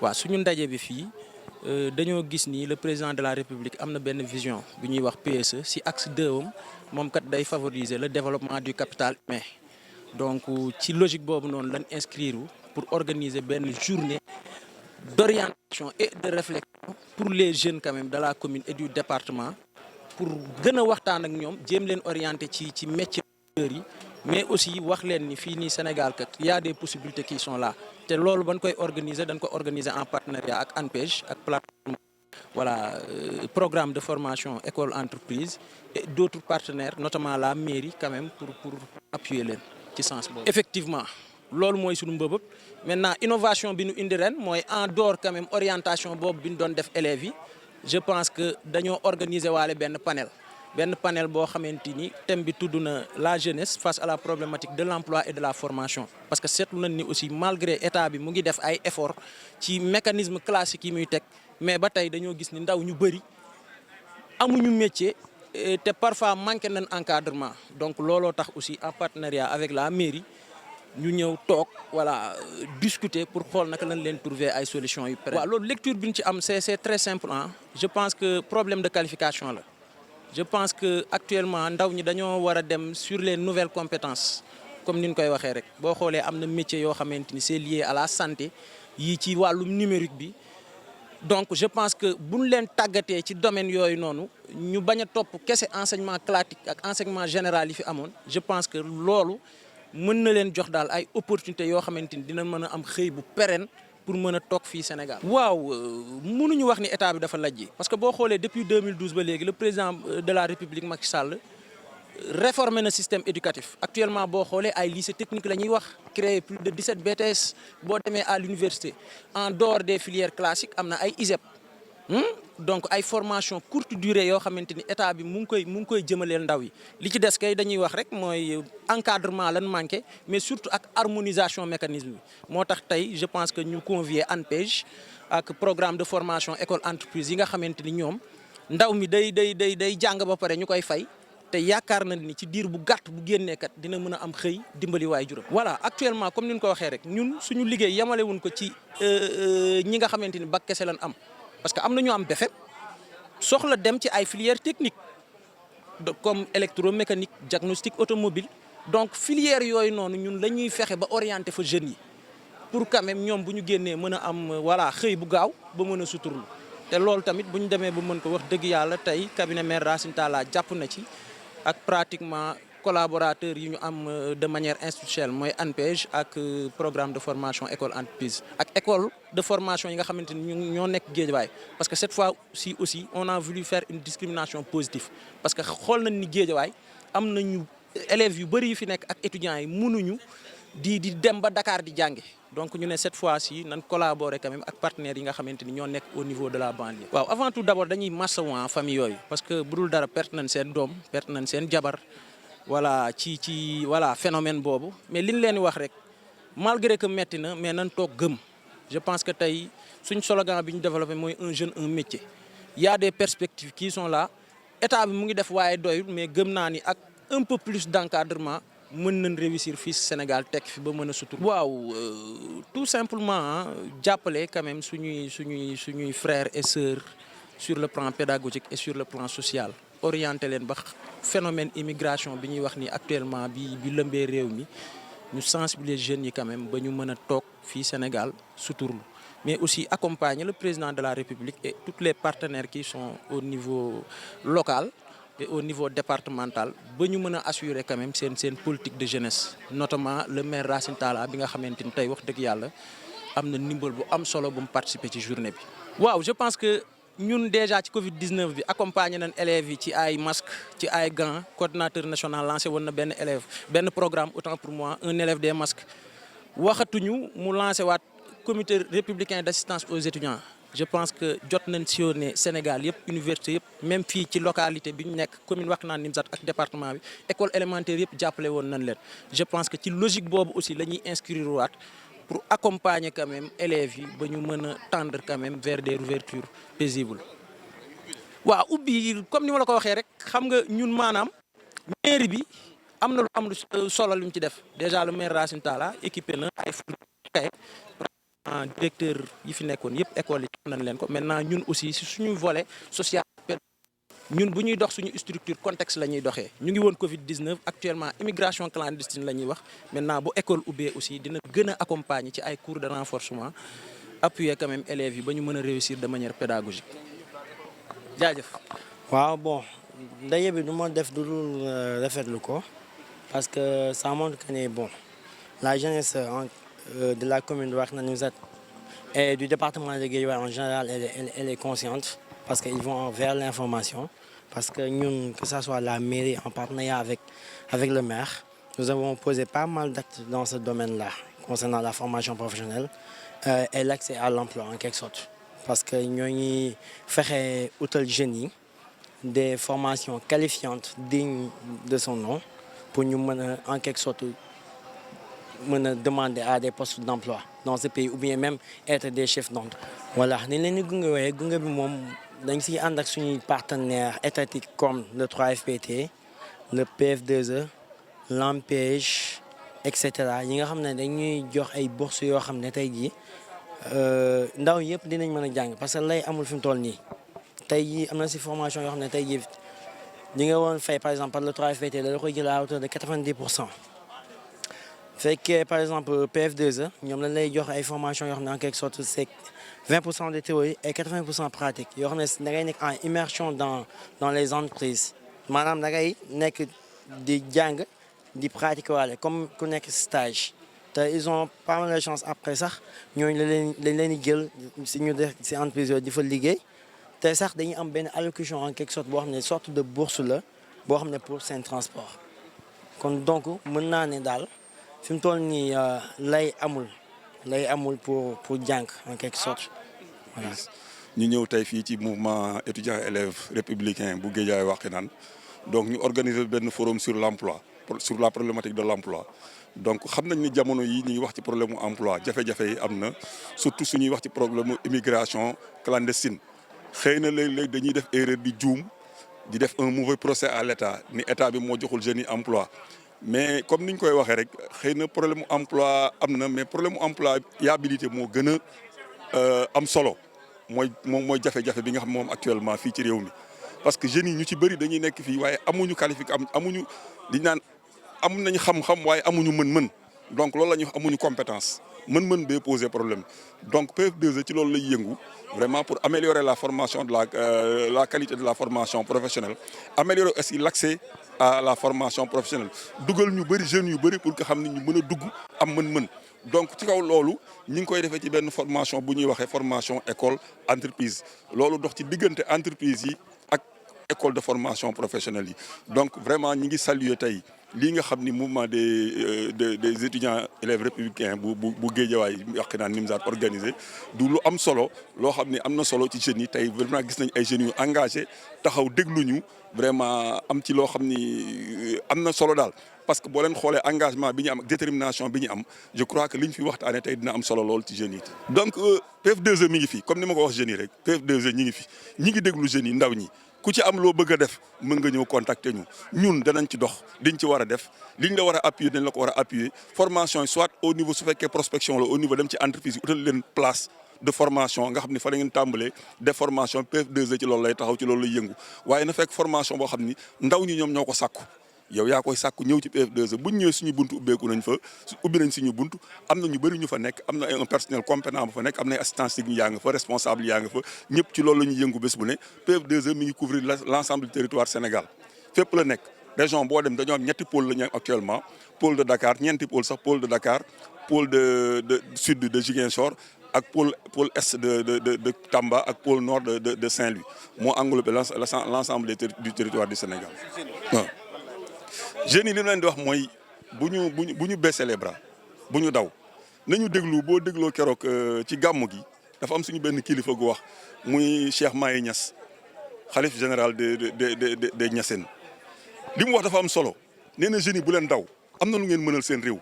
waaw suñu ndaje bi fii dañoo gis ni le président de la république am na benn vision bu ñuy wax PSE si axe 2 am moom kat day favoriser le développement du capital humain donc ci logique boobu noonu lañ inscrire pour organiser benn journée d'orientation et de réflexion pour les jeunes quand même de la commune et du département pour gën a waxtaan ak ñoom jéem leen orienter ci métier yi mais aussi wax leen ni fii nii Sénégal kat y a des possibilités qui sont là te loolu bañ koy organiser dañ ko organiser en partenariat ak ANPEJ ak plateforme voilà programme de formation école entreprise et d'autres partenaires notamment la mairie quand même pour appuyer leen ci sens boobu. Effectivement loolu mooy sunu mbëbëb maintenant innovation bi ñu indi ren mooy en dehors quand même orientation boobu bi ñu doon def élèves yi je pense que dañoo organiser waale benn panel boo xamante ni thème bi tudd na la jeunesse face à la problématique de l'emploi et de la formation parce que seetlu nañ ni aussi malgré état bi mu ngi def ay efforts ci mécanisme classique yi muy teg mais ba tey dañoo gis ni ndaw ñu bëri amuñu métier te parfois manqué nañ encadrement donc looloo tax aussi en partenariat avec la mairie ñu ñëw toog voilà discuter pour xool naka lañ leen trouver ay solutions yu pérennes. waaw loolu lecture bi ñu ci am c'est très simple je pense que problème de qualification la. Je pense que actuellement ndaw ñi dañoo war a dem sur les nouvelles compétences comme ni ñu koy waxee rek boo xoolee am na métier yoo xamante ni c'est lié à la santé yi ci wàllum numérique bi donc je pense que buñ leen tàggatee ci domaine yooyu noonu ñu bañ a topp kese enseignement classique ak enseignement général yi fi amoon je pense que loolu mën na leen jox daal ay opportunités yoo xamante ni dina mën a am xëy bu pérenne pour mën a toog fii Sénégal. waaw mënuñu wax ni état bi dafa lajji parce que boo xoolee depuis 2012 ba léegi le président de la République Macky Sall réformé na système éducatif actuellement boo xoolee ay lycée technique la ñuy wax créé plus de 17 BTS boo demee à l'université en dehors des filières classiques am na ay ISEP donc ay formation courte durée yoo xamante ni état bi mu ngi koy jëmaleel ndaw yi li ci des kay dañuy wax rek mooy encadrement lan manqué mais surtout ak harmonisation mécanisme bi moo tax tey je pense que ñu convier ANPEJ ak programme de formation école entreprise yi nga xamante ni ñoom ndaw mi day jàng ba pare ñu koy fay te yaakaar na ni ci diir bu gàtt bu génnee kat dina mën a am xëy dimbali waay juróom. voilà actuellement comme ni ñu ko waxee rek ñun suñu liggéey yamale wuñ ko ci ñi nga xamante ni bac kese lan am. parce que am na ñu am BFEM soxla dem ci ay filières techniques comme électromécanique diagnostic automobile donc filières yooyu noonu ñun la ñuy fexe ba orienter fa jeunes yi pour quand même ñoom bu ñu génnee mën a am voilà xëy bu gaaw ba mën a suturlu te loolu tamit bu ñu demee ba mën ko wax dëgg yàlla tey cabinet maire Racine Talla jàpp na ci ak pratiquement collaborateurs yi ñu am de manière institutionnelle mooy ANPEJ ak programme de formation école entreprise ak école de formation yi nga xamante ni ñoo nekk Guédiawaye parce que cette fois ci aussi on a voulu faire une discrimination positive parce que xool nañ ni Guédiawaye am nañu élèves yu bëri yu fi nekk ak étudiants yi mënuñu di dem ba Dakar di jànge donc ñu ne cette fois-ci nañ collaborer quand même ak partenaires yi nga xamante ni ñoo nekk au niveau de la banlieue. waaw avant tout d'abord dañuy masawu famille yooyu parce que bu dul dara perte nañ seen doom perte nañ seen jabar. voilà ci voilà phénomène boobu mais li ñu leen di wax rek malgré que metti na mais nañ toog gëm je pense que tey suñ slogan bi ñu développé mooy un jeune un métier il y a des perspectives qui sont là état bi mu ngi def waaye doyul mais gëm naa ni ak un peu plus d'encadrement mën nañ réussir fii Sénégal tekk fi ba mën a sutur. waaw tout simplement jàppale quand même suñuy frères et sœurs sur le plan pédagogique et sur le plan social. orienté leen ba phénomène immigration bi ñuy wax ni actuellement bi lëmbee réew mi ñu sensibiliser jeunes yi quand même ba ñu mën a toog fii Sénégal suturlu mais aussi accompagner le président de la République et tous les partenaires qui sont au niveau local et au niveau départemental ba ñu mën a assurer quand même seen politique de jeunesse notamment le maire Racine Talla bi nga xamante ni tey wax dëgg yàlla am na ndimbal bu am solo bu mu participer ci journée bi. waaw je pense que ñun déjà ci Covid 19 bi accompagné nañ élèves yi ci ay masques ci ay gants coordinateur national lancé woon na benn programme autant pour moi un élève des masques waxatuñu mu lancé waat comité républicain d'assistance aux étudiants je pense que jot nañ sillonné Sénégal yëpp université yëpp même fii ci localité bi ñu nekk commune Wakhinane Nimzatt ak département bi école élémentaire yëpp jàppale woon nañ leen je pense que ci logique boobu aussi la ñuy inscrire waat pour accompagner quand même élèves yi ba ñu mën a tendre quand même vers des ouvertures paisibles. waaw ubbi comme ni ma la ko waxee rek xam nga ñun maanaam mairie bi am na lu solo lu mu ci def déjà le maire Racine Talla équipé na ay fourniture directeur yi fi nekkoon yëpp école yi nañ leen ko maintenant ñun aussi si suñu volet social ñun bu ñuy dox suñu structure contexte la ñuy doxee ñu ngi woon Covid 19 actuellement immigration clandestine la ñuy wax maintenant bu école ubbee aussi dina gën a accompagner ci ay cours de renforcement appuyer quand même élèves yi ba ñu mën a réussir de manière pédagogique jaajëf. waaw bon ndaje bi du ma def du dul rafetlu ko parce que ça montre que ne bon la jeunesse de la commune de Wakhinane Nimzatt et du département de Guédiawaye en général elle est consciente parce qu'ils vont vers l'information parce que ñun que ça soit la mairie en partenariat avec le maire nous avons posé pas mal d'actes dans ce domaine-là concernant la formation professionnelle et l'accès à l'emploi en quelque sorte parce que ñoo ngi fexe utal jeunes yi des formations qualifiantes dignes de son nom pour ñu mën a en quelque sorte mën a demander à des postes d'emploi dans ce pays ou bien même être des chefs d'ordre. voilà ni leen di gunge bi moom dañ siy ànd ak suñuy partenaires étatiques comme le 3FPT le PF2E l'ANPEJ et cetera yi nga xam ne dañuy jox ay bourses yoo xam ne tey jii ndaw yëpp dinañ mën a jàng parce que lay amul fi mu toll nii tey jii am na si formation yoo xam ne tey jii di nga woon fay par exemple par le 3FPT la koy jël à hauteur de 90%. fekkee par exemple PF2E ñoom lañ lay jox ay formation yoo xam ne en quelque sorte c'est 20% de théorie et 80% pratique yoo xam ne da ngay nekk en immersion dans les entreprises maanaam da ngay nekk di jàng di pratiquer waale comme ku nekk stage te ils ont pas mal de chance après sax ñooñu lañ leen di jël si ñu def si entreprise yooyu di fa liggéey te sax dañuy am benn allocution en quelque sorte boo xam ne sorte de bourse la boo xam ne pour seen transport kon donc mën naa ne daal fi mu toll nii lay amul pour jàng en quelque sorte voilà. ñu ñëw tey fii ci mouvement étudiant élèves républicain bu Guédiawaye Wakhinane donc ñu organiser benn forum sur l'emploi sur la problématique de l'emploi donc xam nañ ni jamono yi ñu ngi wax ci problème mu emploi jafe-jafe yi am na surtout suñuy wax ci problème mu immigration clandestine xëy na léeg-léeg dañuy def erreur di juum di def un mauvais procès à l'état ni état bi moo joxul jeunes yi emploi mais comme ni ñu koy waxee rek xëy na problème mu emploi am na mais problème mu employabilité moo gën a am solo mooy jafe-jafe bi nga xam moom actuellement fii ci réew mi. parce que jeunes yi ñu ci bëri dañuy nekk fii waaye amuñu qualification amuñu di naan am nañu xam-xam waaye amuñu mën-mën donc loolu la ñuy wax amuñu compétence mën-mën bee poser problème donc PF2E ci loolu lay yëngu vraiment pour améliorer la formation de la qualité de la formation professionnelle améliorer aussi l'accès à la formation professionnelle dugal ñu bëri jeunes yu bëri pour que xam ni ñu mën a dugg am mën-mën donc ci kaw loolu ñi ngi koy defee ci benn formation bu ñuy waxee formation école entreprise loolu dox ci diggante entreprise yi ak école de formation professionnelle yi donc vraiment ñi ngi saluer tey lii nga xam ni mouvement des étudiants élèves républicains bu Guédiawaye Wakhinane Nimzatt organisé du lu am solo loo xam ni am na solo ci jeunes yi tey vraiment gis nañ ay jeunes yu engagé taxaw dégluñu vraiment am ci loo xam ni am na solo daal parce que boo leen xoolee engagement bi ñu am ak détermination bi ñu am je crois que liñ fi waxtaanee tey dina am solo lool ci jeunes yi. donc PF2E mi ngi fi comme ni ma ko wax jeunes yi rek PF2E ñi ngi fi ñi ngi déglu jeunes yi ndaw ñi. ku ci am loo bëgg a def mën nga ñëw contacter ñu ñun danañ ci dox liñ ci war a def liñ la war a appuyer dañ la ko war a appuyer formation yi soit au niveau su fekkee prospection la au niveau dem ci entreprise yi utal leen place de formation nga xam ni fa la ngeen tàmbalee def formation PF2E ci loolu lay taxaw ci loolu lay yëngu waaye na fekk formation boo xam ni ndaw ñi ñoom ñoo ko sàkku yow yaa koy sàkku ñëw ci PF2E buñ ñëwee suñu buntu ubbeeku nañ fa ubbi nañ suñu buntu am na ñu bëri ñu fa nekk am na un personnel compétent bu fa nekk am na ay assistance technique yaa nga fa responsable yaa nga fa ñëpp ci loolu la ñuy yëngu bés bu ne PF2E mi ngi couvrir l'ensemble du territoire Sénégal fépp la nekk région boo dem dañoo am ñetti pôle la ñu actuellement pôle de Dakar ñeenti pôle sax pôle de Dakar pôle de sud de Ziguinchor ak pôle est de Tamba ak pôle nord de Saint-Louis moo englobé l'ensemble du territoire du Sénégal waaw. jeunes yi li leen di wax mooy bu ñu baisser les bras bu ñu daw nañu déglu boo dégloo keroog ci gàmmu gi dafa am suñu benn kilifa gu wax muy Cheikh Maye Niass xalif général de Niassène li mu wax dafa am solo nee na jeunes yi bu leen daw am na lu ngeen mënal seen réew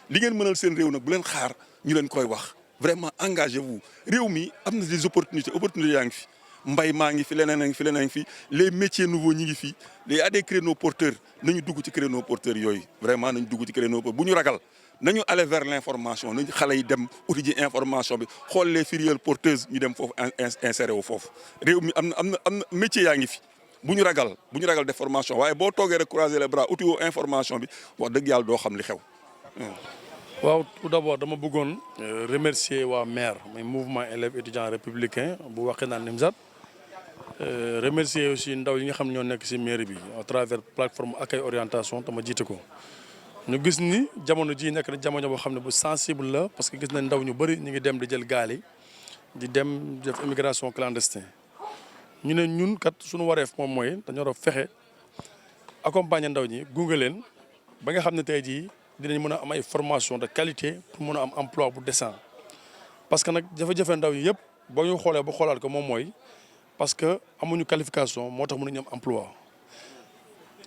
li ngeen mënal seen réew nag bu leen xaar ñu leen koy wax vraiment engagez-vous réew mi am na des opportunités yaa ngi fi. mbay maa ngi fi leneen a ngi fi leneen a ngi fi les métiers nouveaux ñi ngi fi il y a des créneaux porteurs nañu dugg ci créneaux porteurs yooyu vraiment nañu dugg ci créneaux porteurs bu ñu ragal nañu aller vers l'information nañu xale yi dem uti ji information bi xool les filières porteuses ñu dem foofu insérer wu foofu réew mi am na métier yaa ngi fi bu ñu ragal def formation waaye boo toogee rek croiser les bras uti woo information bi wax dëgg yàlla doo xam li xew. waaw tout d'abord dama bëggoon remercier waa maire muy mouvement élèves étudiants républicain bu Wakhinane Nimzatt remercier aussi ndaw yi nga xam ne ñoo nekk ci mairie bi à travers plateforme accueil orientation te ma jiite ko. ñu gis ni jamono ji nekk na jamono boo xam ne bu sensible la parce que gis nañ ndaw ñu bëri ñu ngi dem di jël gaal yi di dem def immigration clandestine ñu ne ñun kat suñu wareef moom mooy dañoo war a fexe accompagner ndaw ñi gunge leen ba nga xam ne tey jii dinañ mën a am ay formation de qualité pour mën a am emploi bu décent parce que nag jafe-jafe ndaw yi yëpp boo ñu xoolee ba xoolaat ko moom mooy parce que amuñu qualification moo tax mënuñu am emploi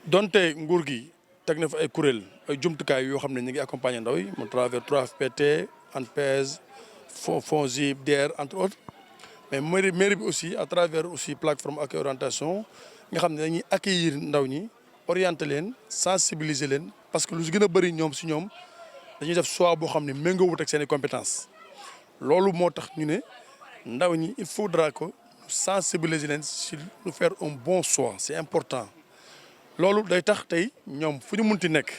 donte nguur gi teg na fa ay kuréel ay jumtukaay yoo xam ne ñu ngi accompagner ndaw yi à travers 3FPT ANPEJ FONGIP DER entre autres mais mairie bi aussi à travers aussi plateforme accueil orientation nga xam ne dañuy accueillir ndaw ñi orienter leen sensibiliser leen parce que lu si gën a bëri ñoom si ñoom dañuy def choix boo xam ne méngoowut ak seen i compétences loolu moo tax ñu ne ndaw ñi il faudra que sensibiliser leen si lu faire un bon choix c'est important. loolu day tax tey ñoom fu ñu munti nekk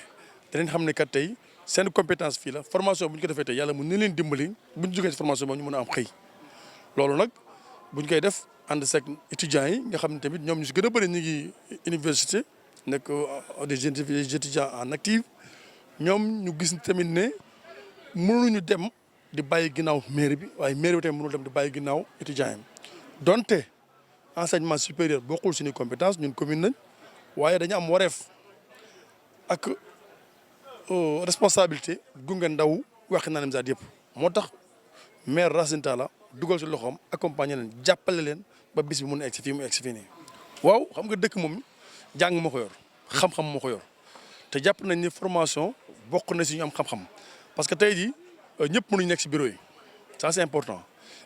danañ xam ne kat tey seen compétence fii la formation bu ñu ko defee tey yàlla mun na leen dimbali bu ñu jógee ci formation boobu ñu mën a am xëy loolu nag bu ñu koy def ànd seeg étudiants yi nga xam ne tamit ñoom ñu si gën a bëri ñu ngi université nekk des étudiants en active ñoom ñu gis tamit ne mënuñu dem di bàyyi ginnaaw mairie bi waaye mairie bi tamit mënul dem di bàyyi ginnaaw étudiants yi donte enseignement supérieur bokkul suñuy compétence ñun commune nañ. waaye dañu am wareef ak responsabilité gunge ndaw Wakhinane Nimzatt yëpp moo tax maire Racine Talla dugal ci loxoom accompagner leen jàppale leen ba bis bi mun a egg si fii mu egg si fii nii. waaw xam nga dëkk moom jàng moo ko yor xam-xam moo ko yor te jàpp nañ ni formation bokk na si ñu am xam-xam parce que tey jii ñëpp mënuñ nekk si bureau yi ça c'est important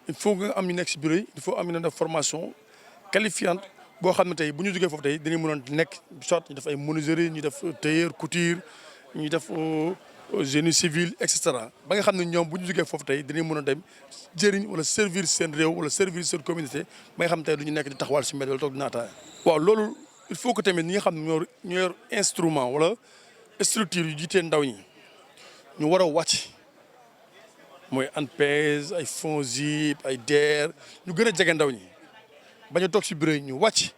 il faut nga am ñu nekk si bureau yi il faut am ñu def formation qualifiante. boo xam ne tey bu ñu jógee foofu tey dañuy mënoon nekk soit ñu def ay menuiserie ñu def tailleur couture ñu def génie civil et cetera ba nga xam ne ñoom bu ñu jógee foofu tey dañuy mën a dem jëriñ wala servir seen réew wala servir seen communauté ba nga xam ne tey du ñu nekk di taxawal si mbedd wala toog di naataaya. waaw loolu il faut que tamit ñi nga xam ne ñoo yor instrument wala structure yu jiitee ndaw ñi ñu war a wàcc mooy ANPEJ ay FONGIP ay DER ñu gën a jege ndaw ñi. bañ a toog si bureau yi ñu wàcc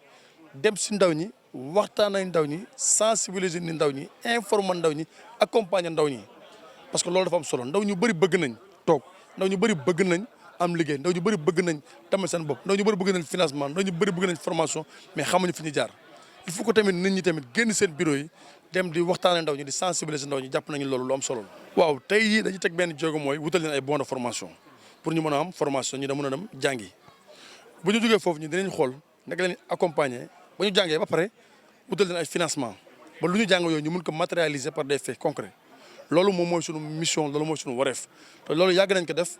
dem si ndaw ñi waxtaan ak ndaw ñi sensibiliser ni ndaw ñi informer ndaw ñi accompagner ndaw ñi parce que loolu dafa am solo ndaw ñu bëri bëgg nañ toog ndaw ñu bëri bëgg nañ am liggéey ndaw ñu bëri bëgg nañ tamit seen bopp ndaw ñu bëri bëgg nañ financement ndaw ñu bëri bëgg nañ formation mais xamuñu fi ñu jaar il faut que tamit nit ñi tamit génn seen bureau yi dem di waxtaanee ndaw ñi di sensibiliser ndaw ñi jàpp nañu loolu lu am solo la. waaw tey jii dañuy teg benn jéego mooy wutal leen ay bons de formation pour ñu mën a am formation ñu da mën a dem jàngi bu ñu jógee foofu ñu dinañ xool naka leen accompagner ba ñu jàngee ba pare wutal leen ay financement ba lu ñu jàng yooyu ñu mën ko matérialiser par des faits concrets loolu moom mooy sunu mission loolu mooy sunu wareef te loolu yàgg nañ ko def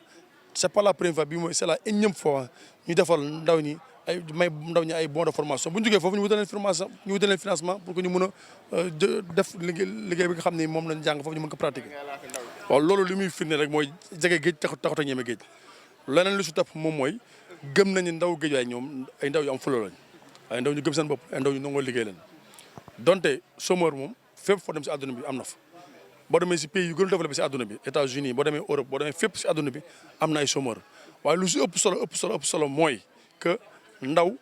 c'est pas la première fois bi mooy c'est la énième fois ñu defal ndaw ñi ay may ndaw ñi ay bons de formation bu ñu jógee foofu ñu wutal leen formation ñu wutal leen financement pour que ñu mën a def liggéey bi nga xam ne moom lañ jàng foofu ñu mën ko pratiquer. waaw loolu li muy firnde rek mooy jege géej taxut a ñeme géej leneen lu si topp moom mooy gëm nañu ndaw géej waaye ñoom ay ndaw yu am fulla lañ ay ndaw ñu gëm seen bopp ay ndaw ñu nangoo liggéey leen donte chômeur moom fépp foo dem si àdduna bi am na fa boo demee si pays yu gën a développé si àdduna bi États-Unis boo demee Europe boo demee fépp si àdduna bi am na ay chômeur waaye lu si ëpp solo mooy que ndaw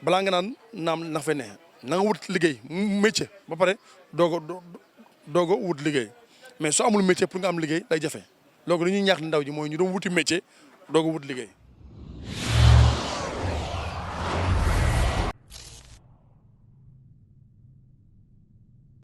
balaa nga naan naam na fa ne na nga wut liggéey métier ba pare doog a wut liggéey mais soo amul métier pour nga am liggéey day jafe donc li ñuy ñaax ndaw ji mooy ñu doon wuti métier doog a wut liggéey